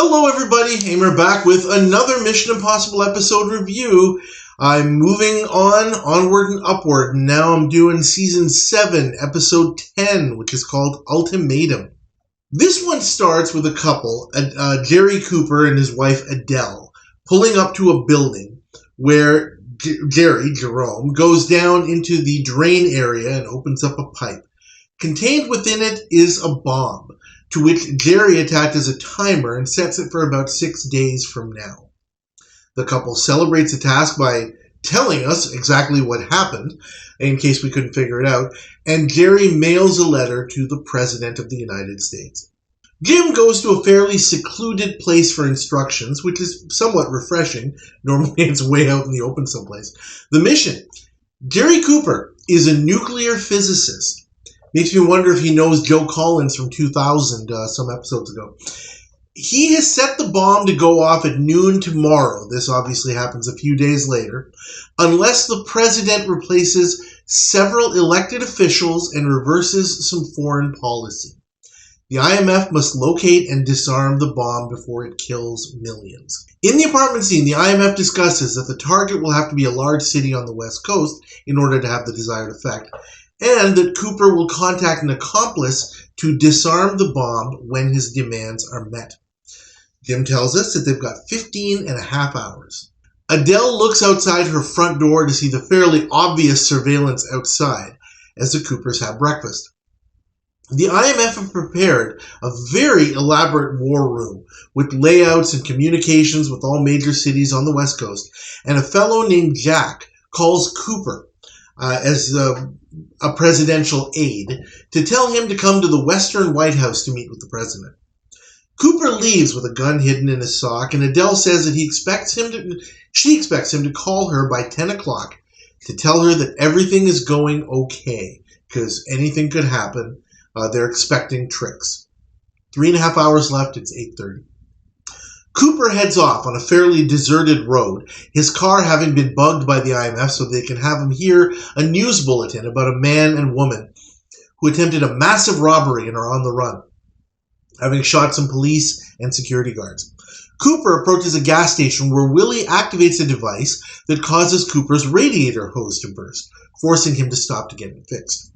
Hello everybody, Hamer back with another Mission Impossible episode review. I'm moving onward and upward. Now I'm doing Season 7, Episode 10, which is called Ultimatum. This one starts with a couple, Jerry Cooper and his wife Adele, pulling up to a building where Jerome, goes down into the drain area and opens up a pipe. Contained within it is a bomb, to which Jerry attaches a timer and sets it for about 6 days from now. The couple celebrates the task by telling us exactly what happened, in case we couldn't figure it out, and Jerry mails a letter to the President of the United States. Jim goes to a fairly secluded place for instructions, which is somewhat refreshing. Normally it's way out in the open someplace. The mission. Jerry Cooper is a nuclear physicist. Makes me wonder if he knows Joe Collins from 2000, some episodes ago. He has set the bomb to go off at noon tomorrow. This obviously happens a few days later. Unless the president replaces several elected officials and reverses some foreign policy. The IMF must locate and disarm the bomb before it kills millions. In the apartment scene, the IMF discusses that the target will have to be a large city on the West Coast in order to have the desired effect, and that Cooper will contact an accomplice to disarm the bomb when his demands are met. Jim tells us that they've got 15 and a half hours. Adele looks outside her front door to see the fairly obvious surveillance outside as the Coopers have breakfast. The IMF have prepared a very elaborate war room with layouts and communications with all major cities on the West Coast, and a fellow named Jack calls Cooper as a presidential aide to tell him to come to the Western White House to meet with the president. Cooper leaves with a gun hidden in his sock, and Adele says that she expects him to call her by 10 o'clock to tell her that everything is going okay, because anything could happen. They're expecting tricks. 3.5 hours left, it's 8:30. Cooper heads off on a fairly deserted road, his car having been bugged by the IMF so they can have him hear a news bulletin about a man and woman who attempted a massive robbery and are on the run, having shot some police and security guards. Cooper approaches a gas station where Willie activates a device that causes Cooper's radiator hose to burst, forcing him to stop to get it fixed.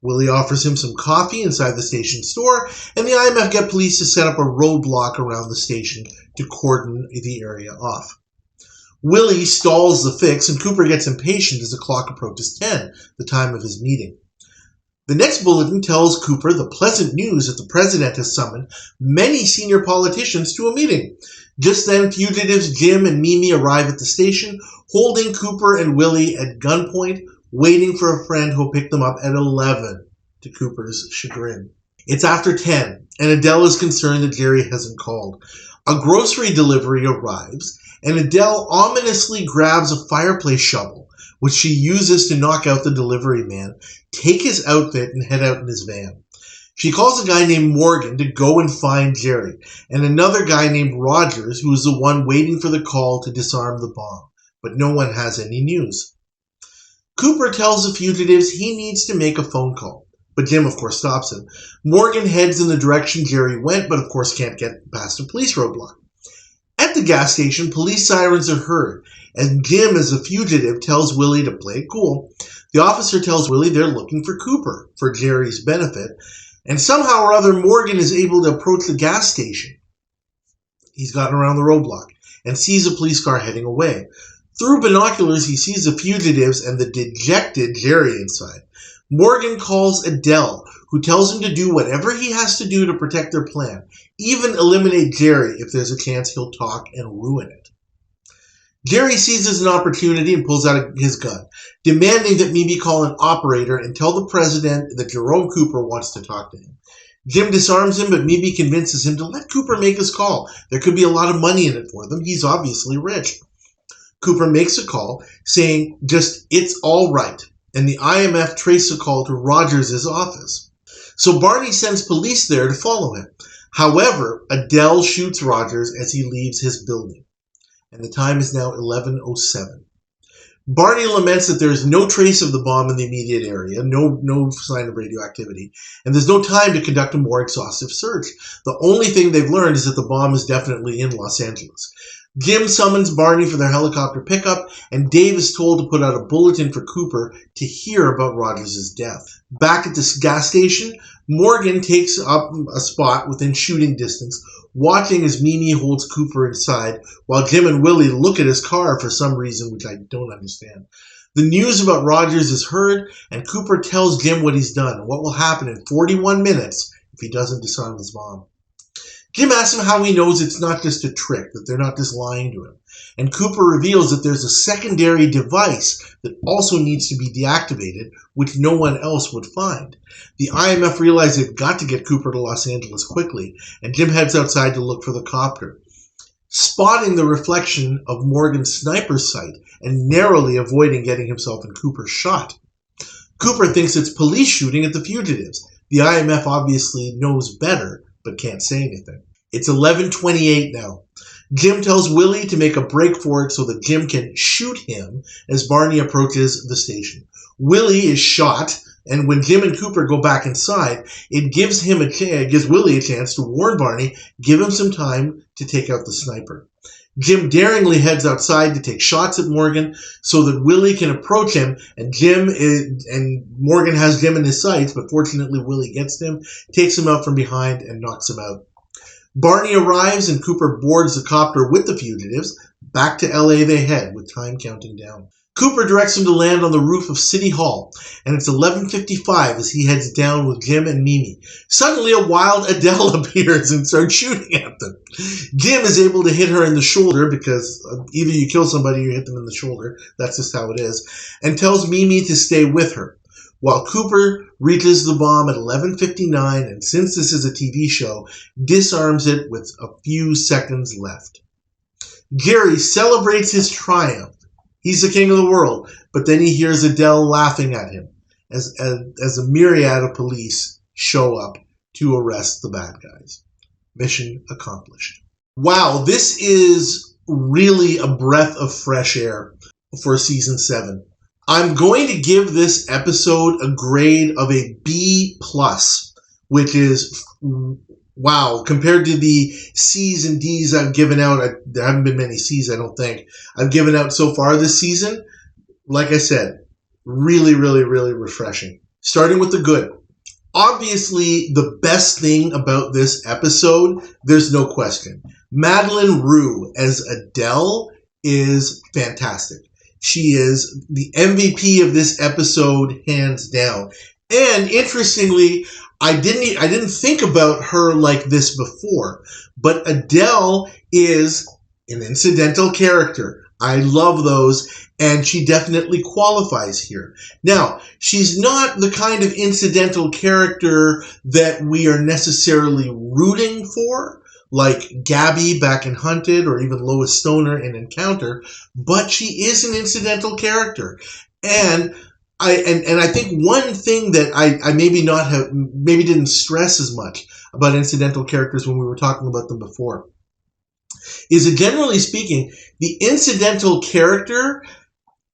Willie offers him some coffee inside the station store, and the IMF get police to set up a roadblock around the station to cordon the area off. Willie stalls the fix, and Cooper gets impatient as the clock approaches 10, the time of his meeting. The next bulletin tells Cooper the pleasant news that the president has summoned many senior politicians to a meeting. Just then, fugitives Jim and Mimi arrive at the station, holding Cooper and Willie at gunpoint, waiting for a friend who'll pick them up at 11, to Cooper's chagrin. It's after 10, and Adele is concerned that Jerry hasn't called. A grocery delivery arrives, and Adele ominously grabs a fireplace shovel, which she uses to knock out the delivery man, take his outfit, and head out in his van. She calls a guy named Morgan to go and find Jerry, and another guy named Rogers, who is the one waiting for the call to disarm the bomb, but no one has any news. Cooper tells the fugitives he needs to make a phone call, but Jim, of course, stops him. Morgan heads in the direction Jerry went, but of course can't get past a police roadblock. At the gas station, police sirens are heard, and Jim, as a fugitive, tells Willie to play it cool. The officer tells Willie they're looking for Cooper, for Jerry's benefit, and somehow or other Morgan is able to approach the gas station. He's gotten around the roadblock, and sees a police car heading away. Through binoculars, he sees the fugitives and the dejected Jerry inside. Morgan calls Adele, who tells him to do whatever he has to do to protect their plan, even eliminate Jerry if there's a chance he'll talk and ruin it. Jerry seizes an opportunity and pulls out his gun, demanding that Mimi call an operator and tell the president that Jerome Cooper wants to talk to him. Jim disarms him, but Mimi convinces him to let Cooper make his call. There could be a lot of money in it for them. He's obviously rich. Cooper makes a call, saying just, "It's all right," and the IMF trace the call to Rogers' office. So Barney sends police there to follow him. However, Adele shoots Rogers as he leaves his building, and the time is now 11:07. Barney laments that there is no trace of the bomb in the immediate area, no sign of radioactivity, and there's no time to conduct a more exhaustive search. The only thing they've learned is that the bomb is definitely in Los Angeles. Jim summons Barney for their helicopter pickup, and Dave is told to put out a bulletin for Cooper to hear about Rogers' death. Back at this gas station, Morgan takes up a spot within shooting distance, watching as Mimi holds Cooper inside, while Jim and Willie look at his car for some reason, which I don't understand. The news about Rogers is heard, and Cooper tells Jim what he's done and what will happen in 41 minutes if he doesn't disarm his bomb. Jim asks him how he knows it's not just a trick, that they're not just lying to him. And Cooper reveals that there's a secondary device that also needs to be deactivated, which no one else would find. The IMF realize they've got to get Cooper to Los Angeles quickly, and Jim heads outside to look for the copter, spotting the reflection of Morgan's sniper sight and narrowly avoiding getting himself and Cooper shot. Cooper thinks it's police shooting at the fugitives. The IMF obviously knows better, but can't say anything. It's 11:28 now. Jim tells Willie to make a break for it so that Jim can shoot him as Barney approaches the station. Willie is shot, and when Jim and Cooper go back inside, it gives Willie a chance to warn Barney, give him some time to take out the sniper. Jim daringly heads outside to take shots at Morgan so that Willie can approach him, and Morgan has Jim in his sights, but fortunately Willie gets him, takes him out from behind, and knocks him out. Barney arrives and Cooper boards the copter with the fugitives. Back to LA they head, with time counting down. Cooper directs him to land on the roof of City Hall, and it's 11:55 as he heads down with Jim and Mimi. Suddenly a wild Adele appears and starts shooting at them. Jim is able to hit her in the shoulder, because either you kill somebody or you hit them in the shoulder. That's just how it is. And tells Mimi to stay with her, while Cooper reaches the bomb at 11:59, and since this is a TV show, disarms it with a few seconds left. Jerry celebrates his triumph. He's the king of the world, but then he hears Adele laughing at him as a myriad of police show up to arrest the bad guys. Mission accomplished. Wow, this is really a breath of fresh air for season 7. I'm going to give this episode a grade of a B+, which is, wow, compared to the C's and D's I've given out. There haven't been many C's, I don't think, I've given out so far this season. Like I said, really, really, really refreshing. Starting with the good. Obviously, the best thing about this episode, there's no question. Madeleine Roux as Adele is fantastic. She is the MVP of this episode, hands down. And interestingly, I didn't think about her like this before, but Adele is an incidental character. I love those, and she definitely qualifies here. Now, she's not the kind of incidental character that we are necessarily rooting for, like Gabby back in Hunted, or even Lois Stoner in Encounter, but she is an incidental character. And I think one thing that I maybe didn't stress as much about incidental characters when we were talking about them before is that, generally speaking, the incidental character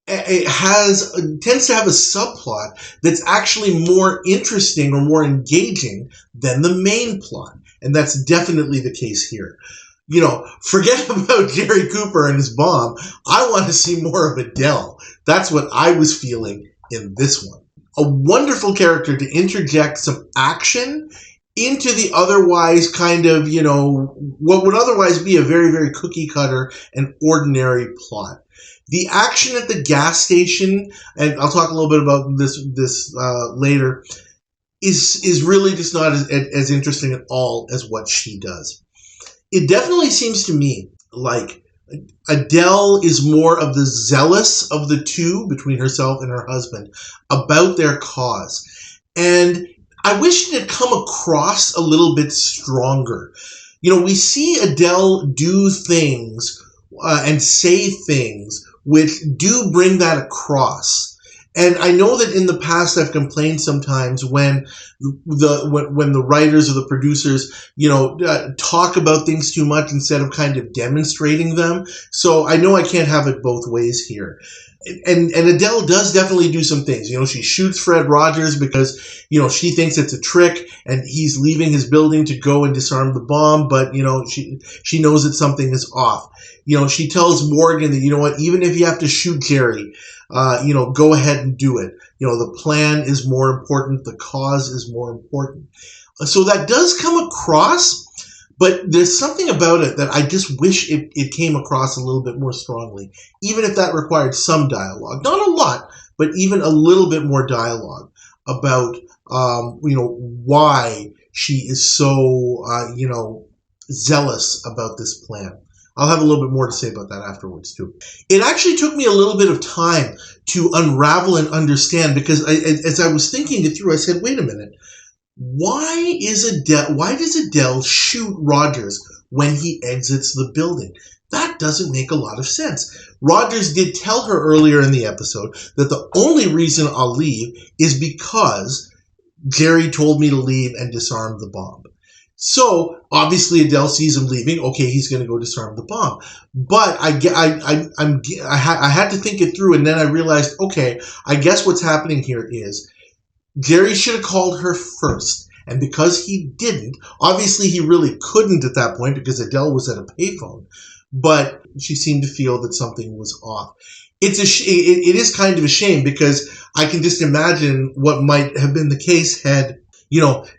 tends to have a subplot that's actually more interesting or more engaging than the main plot. And that's definitely the case here. You know, forget about Jerry Cooper and his bomb. I want to see more of Adele. That's what I was feeling in this one. A wonderful character to interject some action into the otherwise kind of, what would otherwise be a very, very cookie cutter and ordinary plot. The action at the gas station, and I'll talk a little bit about this later, is really just not as interesting at all as what she does. It definitely seems to me like Adele is more of the zealous of the two, between herself and her husband, about their cause. And I wish it had come across a little bit stronger. We see Adele do things and say things which do bring that across. And I know that in the past I've complained sometimes when the writers or the producers, talk about things too much instead of kind of demonstrating them. So I know I can't have it both ways here. and Adele does definitely do some things. She shoots Fred Rogers because, she thinks it's a trick and he's leaving his building to go and disarm the bomb. But, she knows that something is off. She tells Morgan that, even if you have to shoot Jerry, go ahead and do it. The plan is more important. The cause is more important. So that does come across. But there's something about it that I just wish it came across a little bit more strongly, even if that required some dialogue. Not a lot, but even a little bit more dialogue about, why she is so, zealous about this plan. I'll have a little bit more to say about that afterwards, too. It actually took me a little bit of time to unravel and understand, because as I was thinking it through, I said, wait a minute. Why does Adele shoot Rogers when he exits the building? That doesn't make a lot of sense. Rogers did tell her earlier in the episode that the only reason I'll leave is because Jerry told me to leave and disarm the bomb. So obviously Adele sees him leaving. Okay, he's going to go disarm the bomb. But I had to think it through, and then I realized, okay, I guess what's happening here is Jerry should have called her first, and because he didn't, obviously he really couldn't at that point because Adele was at a payphone, but she seemed to feel that something was off. It is kind of a shame, because I can just imagine what might have been the case had,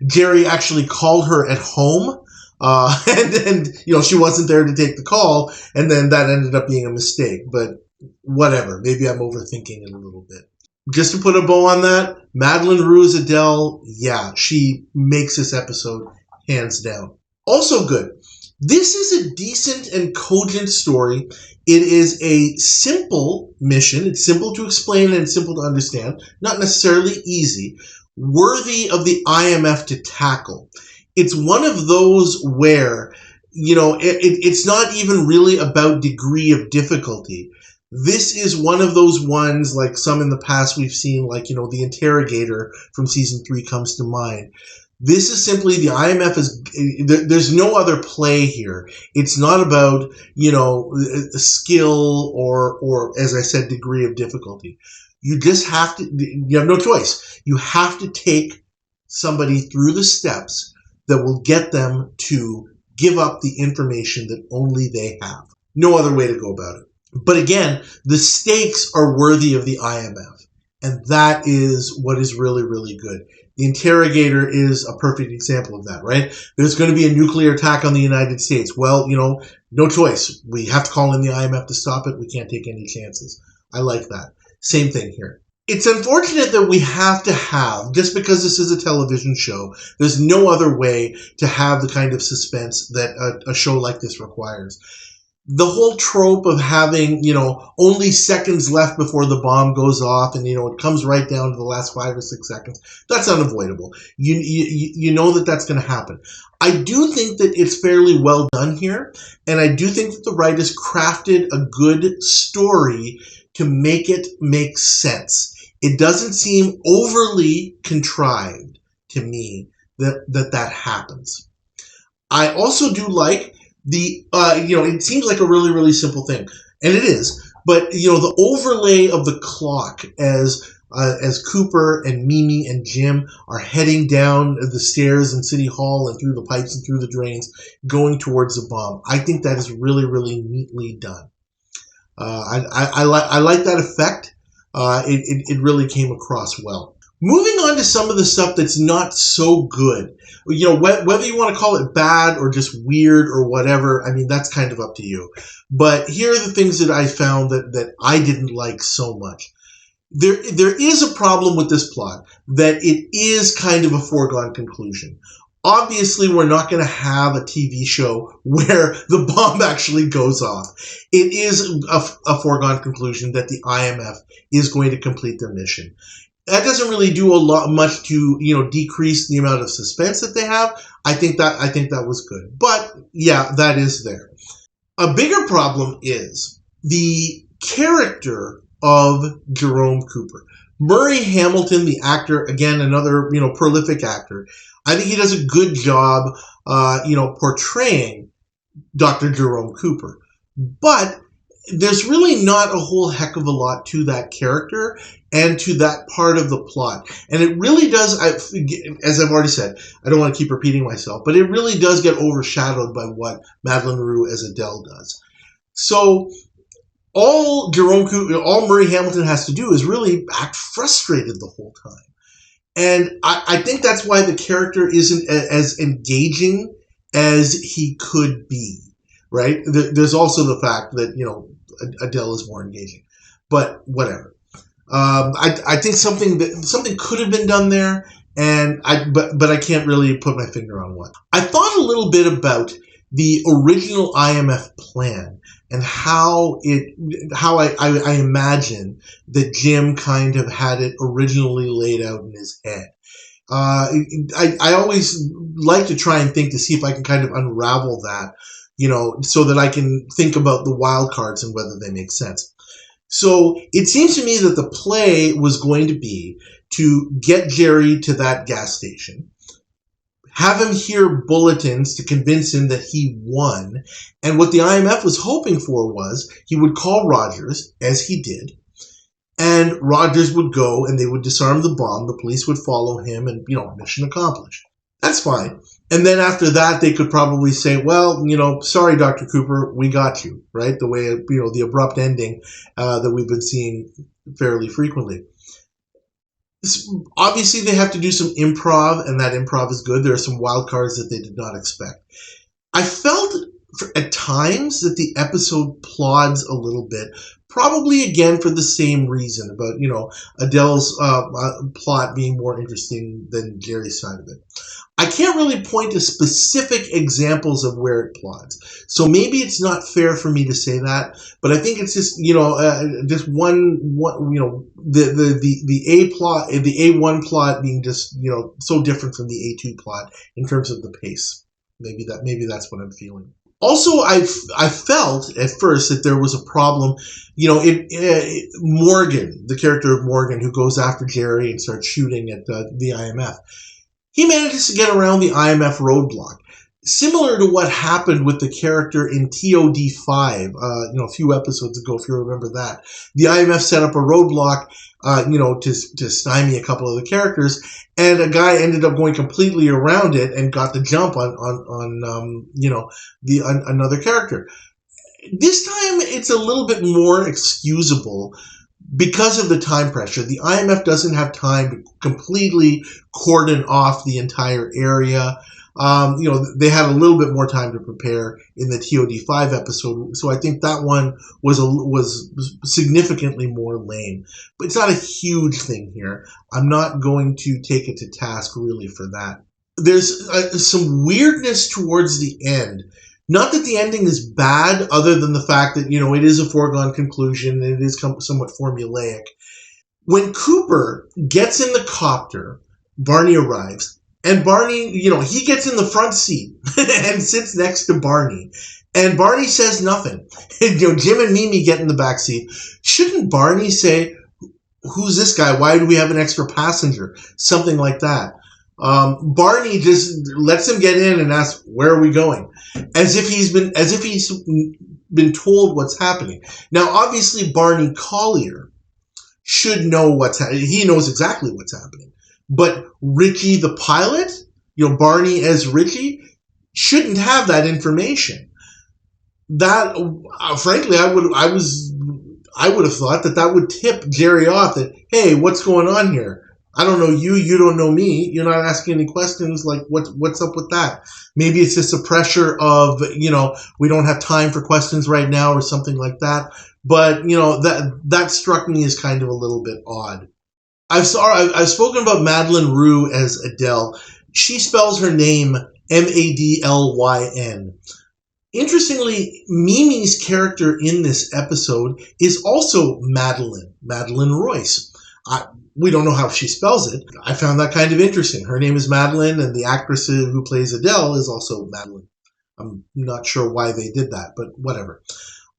Jerry actually called her at home, and she wasn't there to take the call, and then that ended up being a mistake. But whatever, maybe I'm overthinking it a little bit. Just to put a bow on that, Madeleine Rue's Adele, yeah, she makes this episode hands down. Also good. This is a decent and cogent story. It is a simple mission. It's simple to explain and simple to understand. Not necessarily easy. Worthy of the IMF to tackle. It's one of those where, it's not even really about degree of difficulty. This is one of those ones, like some in the past we've seen, like, The Interrogator from season 3 comes to mind. This is simply the IMF there's no other play here. It's not about, skill or, as I said, degree of difficulty. You just have to, you have no choice. You have to take somebody through the steps that will get them to give up the information that only they have. No other way to go about it. But again, the stakes are worthy of the IMF, and that is what is really, really good. The Interrogator is a perfect example of that, right? There's going to be a nuclear attack on the United States. Well, no choice. We have to call in the IMF to stop it. We can't take any chances. I like that. Same thing here. It's unfortunate that we have to have, just because this is a television show, there's no other way to have the kind of suspense that a show like this requires. The whole trope of having, only seconds left before the bomb goes off and, it comes right down to the last 5 or 6 seconds, that's unavoidable. You know that that's going to happen. I do think that it's fairly well done here, and I do think that the writers crafted a good story to make it make sense. It doesn't seem overly contrived to me that happens. I also do like it seems like a really, really simple thing, and it is, but, the overlay of the clock as Cooper and Mimi and Jim are heading down the stairs in City Hall and through the pipes and through the drains, going towards the bomb. I think that is really, really neatly done. I like that effect. It really came across well. Moving on to some of the stuff that's not so good. Whether you want to call it bad or just weird or whatever, I mean, that's kind of up to you. But here are the things that I found that I didn't like so much. There is a problem with this plot, that it is kind of a foregone conclusion. Obviously, we're not going to have a TV show where the bomb actually goes off. It is a foregone conclusion that the IMF is going to complete their mission. That doesn't really do much to, decrease the amount of suspense that they have. I think that was good. But yeah, that is there. A bigger problem is the character of Jerome Cooper. Murray Hamilton, the actor, again, another, prolific actor. I think he does a good job, portraying Dr. Jerome Cooper. But there's really not a whole heck of a lot to that character and to that part of the plot. And it really does, as I've already said, I don't want to keep repeating myself, but it really does get overshadowed by what Madeline Rue as Adele does. So all Murray Hamilton has to do is really act frustrated the whole time. And I think that's why the character isn't as engaging as he could be, right? There's also the fact that, Adele is more engaging. But whatever. I think something could have been done there, but I can't really put my finger on what. I thought a little bit about the original IMF plan and how I imagine that Jim kind of had it originally laid out in his head. I always like to try and think to see if I can kind of unravel that, so that I can think about the wild cards and whether they make sense. So it seems to me that the play was going to be to get Jerry to that gas station, have him hear bulletins to convince him that he won, and what the IMF was hoping for was he would call Rogers, as he did, and Rogers would go and they would disarm the bomb, the police would follow him, and, mission accomplished. That's fine. And then after that, they could probably say, well, sorry, Dr. Cooper, we got you, right? The way, the abrupt ending that we've been seeing fairly frequently. Obviously, they have to do some improv, and that improv is good. There are some wild cards that they did not expect. I felt at times that the episode plods a little bit, probably again for the same reason about, Adele's plot being more interesting than Jerry's side of it. I can't really point to specific examples of where it plods. So maybe it's not fair for me to say that, but I think it's just, just one the A plot, the A1 plot being just, so different from the A2 plot in terms of the pace. Maybe that's what I'm feeling. Also, I felt at first that there was a problem, Morgan, the character of Morgan, who goes after Jerry and starts shooting at the IMF. He manages to get around the IMF roadblock. Similar to what happened with the character in TOD5, a few episodes ago, if you remember that. The IMF set up a roadblock, to stymie a couple of the characters, and a guy ended up going completely around it and got the jump on another character. This time, it's a little bit more excusable because of the time pressure. The IMF doesn't have time to completely cordon off the entire area. They had a little bit more time to prepare in the TOD5 episode, so I think that one was significantly more lame. But it's not a huge thing here. I'm not going to take it to task really for that. There's some weirdness towards the end. Not that the ending is bad, other than the fact that, it is a foregone conclusion and it is somewhat formulaic. When Cooper gets in the copter, Barney arrives, and Barney, he gets in the front seat and sits next to Barney. And Barney says nothing. Jim and Mimi get in the back seat. Shouldn't Barney say, who's this guy? Why do we have an extra passenger? Something like that. Barney just lets him get in and asks, where are we going? As if he's been told what's happening. Now, obviously, Barney Collier should know what's happening. He knows exactly what's happening. But Richie the pilot, Barney as Richie, shouldn't have that information. That, frankly, I would have thought that would tip Jerry off that, hey, what's going on here? I don't know you, you don't know me. You're not asking any questions, like what's up with that? Maybe it's just a pressure of, we don't have time for questions right now or something like that. But, that struck me as kind of a little bit odd. I've spoken about Madeline Rue as Adele. She spells her name Madlyn. Interestingly, Mimi's character in this episode is also Madeline Royce. We don't know how she spells it. I found that kind of interesting. Her name is Madeline, and the actress who plays Adele is also Madeline. I'm not sure why they did that, but whatever.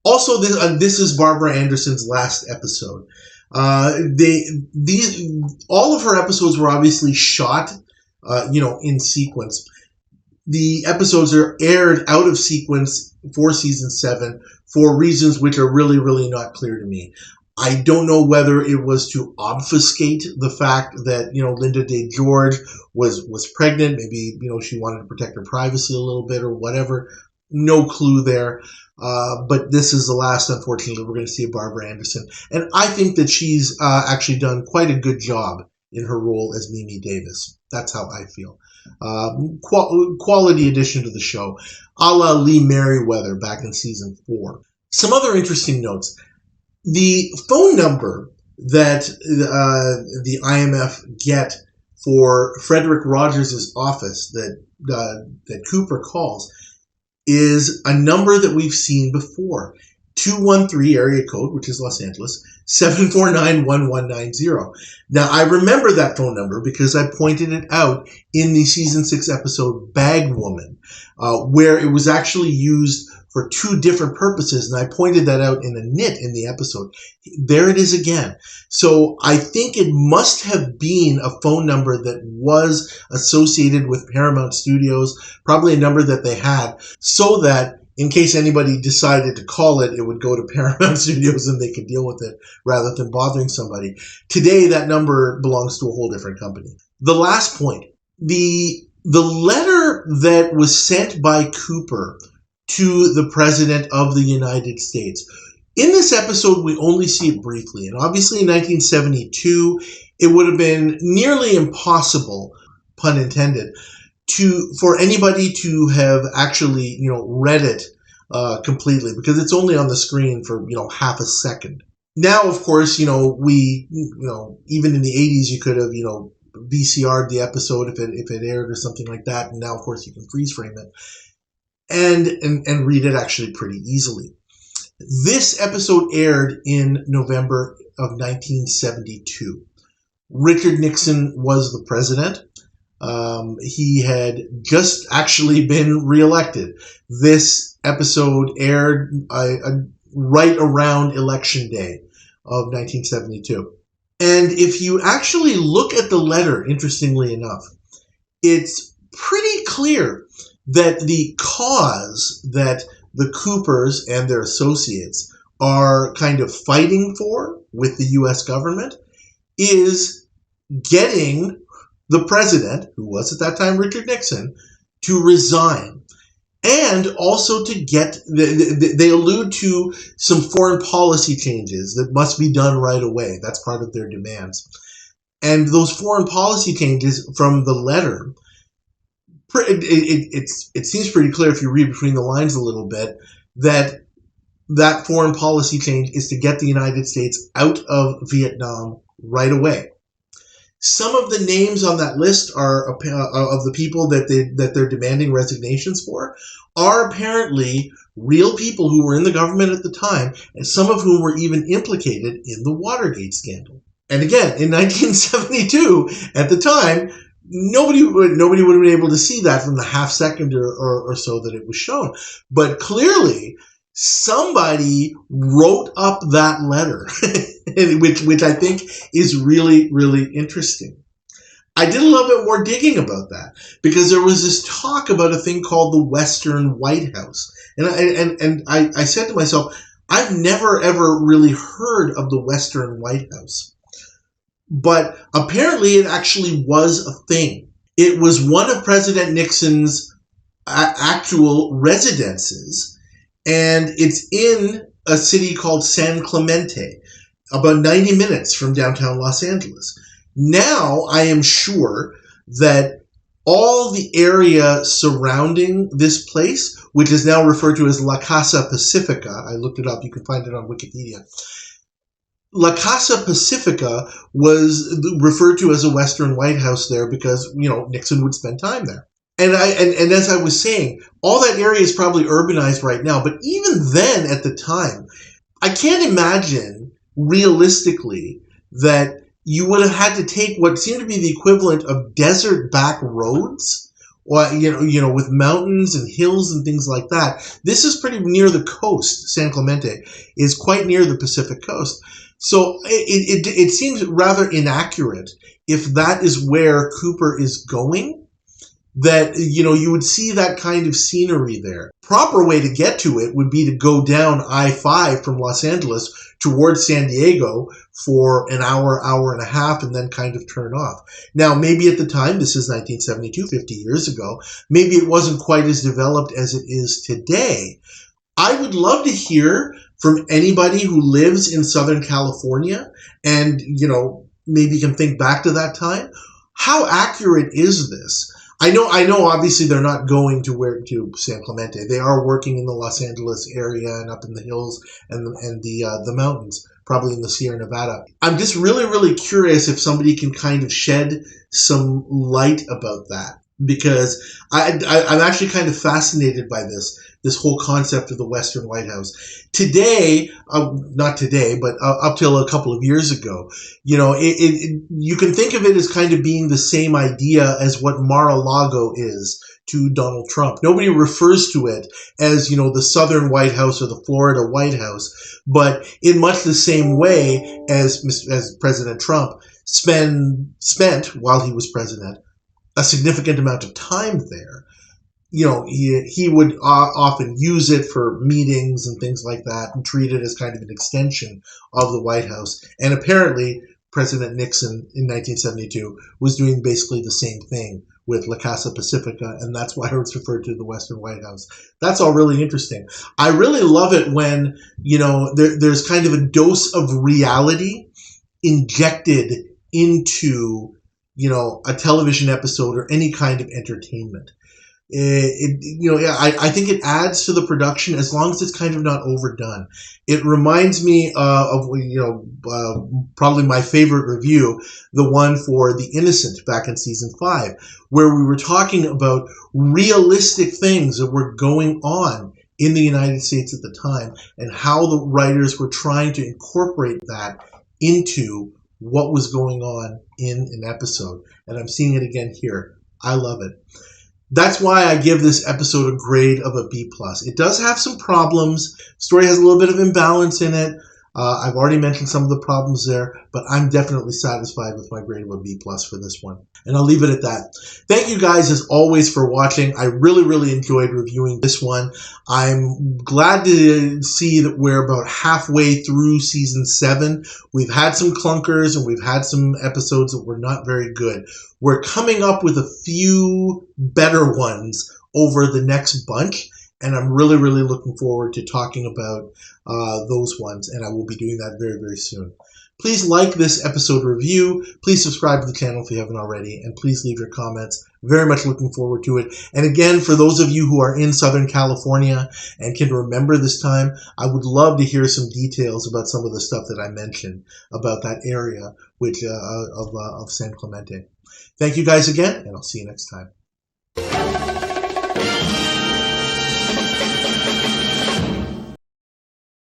Also, this is Barbara Anderson's last episode. All of her episodes were obviously shot, in sequence. the episodes are aired out of sequence for season 7 for reasons which are really, really not clear to me. I don't know whether it was to obfuscate the fact that, Linda Day George was pregnant. Maybe, she wanted to protect her privacy a little bit or whatever. No clue there. But this is the last, unfortunately, we're going to see of Barbara Anderson. And I think that she's actually done quite a good job in her role as Mimi Davis. That's how I feel. Quality addition to the show, a la Lee Merriweather back in season 4. Some other interesting notes. The phone number that the IMF get for Frederick Rogers' office that Cooper calls is a number that we've seen before. 213 area code, which is Los Angeles, 749-1190. Now, I remember that phone number because I pointed it out in the season 6 episode Bag Woman, where it was actually used for 2 different purposes, and I pointed that out in a nit in the episode. There it is again. So I think it must have been a phone number that was associated with Paramount Studios, probably a number that they had, so that in case anybody decided to call it, it would go to Paramount Studios and they could deal with it rather than bothering somebody. Today, that number belongs to a whole different company. The last point, the letter that was sent by Cooper to the President of the United States. In this episode, we only see it briefly. And obviously in 1972, it would have been nearly impossible, pun intended, for anybody to have actually, read it completely, because it's only on the screen for, half a second. Now, of course, even in the 80s, you could have, VCR'd the episode if it aired or something like that. And now, of course, you can freeze frame it and read it actually pretty easily. This episode aired in November of 1972. Richard Nixon was the president. He had just actually been reelected. This episode aired right around Election Day of 1972. And if you actually look at the letter, interestingly enough, it's pretty clear that the cause that the Coopers and their associates are kind of fighting for with the U.S. government is getting the president, who was at that time Richard Nixon, to resign. And also to get, they allude to some foreign policy changes that must be done right away. That's part of their demands. And those foreign policy changes from the letter, it seems pretty clear if you read between the lines a little bit, that foreign policy change is to get the United States out of Vietnam right away. Some of the names on that list are of the people that they're demanding resignations for are apparently real people who were in the government at the time, and some of whom were even implicated in the Watergate scandal. And again, in 1972, at the time, nobody would have been able to see that from the half second or so that it was shown. But clearly, somebody wrote up that letter, which I think is really, really interesting. I did a little bit more digging about that because there was this talk about a thing called the Western White House. And I said to myself, I've never, ever really heard of the Western White House. But apparently it actually was a thing. It was one of President Nixon's actual residences, and it's in a city called San Clemente, about 90 minutes from downtown Los Angeles. Now I am sure that all the area surrounding this place, which is now referred to as La Casa Pacifica, I looked it up, you can find it on Wikipedia. La Casa Pacifica was referred to as a Western White House there because, Nixon would spend time there. And as I was saying, all that area is probably urbanized right now. But even then, at the time, I can't imagine realistically that you would have had to take what seemed to be the equivalent of desert back roads, or with mountains and hills and things like that. This is pretty near the coast. San Clemente is quite near the Pacific coast. So it seems rather inaccurate if that is where Cooper is going, that, you would see that kind of scenery there. Proper way to get to it would be to go down I-5 from Los Angeles towards San Diego for an hour, hour and a half, and then kind of turn off. Now, maybe at the time, this is 1972, 50 years ago, maybe it wasn't quite as developed as it is today. I would love to hear from anybody who lives in Southern California and, maybe can think back to that time. How accurate is this? I know obviously they're not going to San Clemente. They are working in the Los Angeles area and up in the hills and the mountains, probably in the Sierra Nevada. I'm just really, really curious if somebody can kind of shed some light about that, because I'm actually kind of fascinated by this whole concept of the Western White House. Today, not today, but up till a couple of years ago, you can think of it as kind of being the same idea as what Mar-a-Lago is to Donald Trump. Nobody refers to it as, the Southern White House or the Florida White House, but in much the same way as President Trump spent while he was president a significant amount of time there. He would often use it for meetings and things like that and treat it as kind of an extension of the White House. And apparently, President Nixon in 1972 was doing basically the same thing with La Casa Pacifica, and that's why it's referred to the Western White House. That's all really interesting. I really love it when, there's kind of a dose of reality injected into, a television episode or any kind of entertainment. I think it adds to the production as long as it's kind of not overdone. It reminds me of probably my favorite review, the one for The Innocent back in season 5, where we were talking about realistic things that were going on in the United States at the time and how the writers were trying to incorporate that into what was going on in an episode. And I'm seeing it again here. I love it. That's why I give this episode a grade of a B+. It does have some problems. The story has a little bit of imbalance in it. I've already mentioned some of the problems there, but I'm definitely satisfied with my grade of a B+ for this one. And I'll leave it at that. Thank you guys, as always, for watching. I really, really enjoyed reviewing this one. I'm glad to see that we're about halfway through season 7. We've had some clunkers and we've had some episodes that were not very good. We're coming up with a few better ones over the next bunch, and I'm really, really looking forward to talking about those ones, and I will be doing that very, very soon. Please like this episode review. Please subscribe to the channel if you haven't already, and please leave your comments. Very much looking forward to it. And again, for those of you who are in Southern California and can remember this time, I would love to hear some details about some of the stuff that I mentioned about that area of San Clemente. Thank you guys again, and I'll see you next time.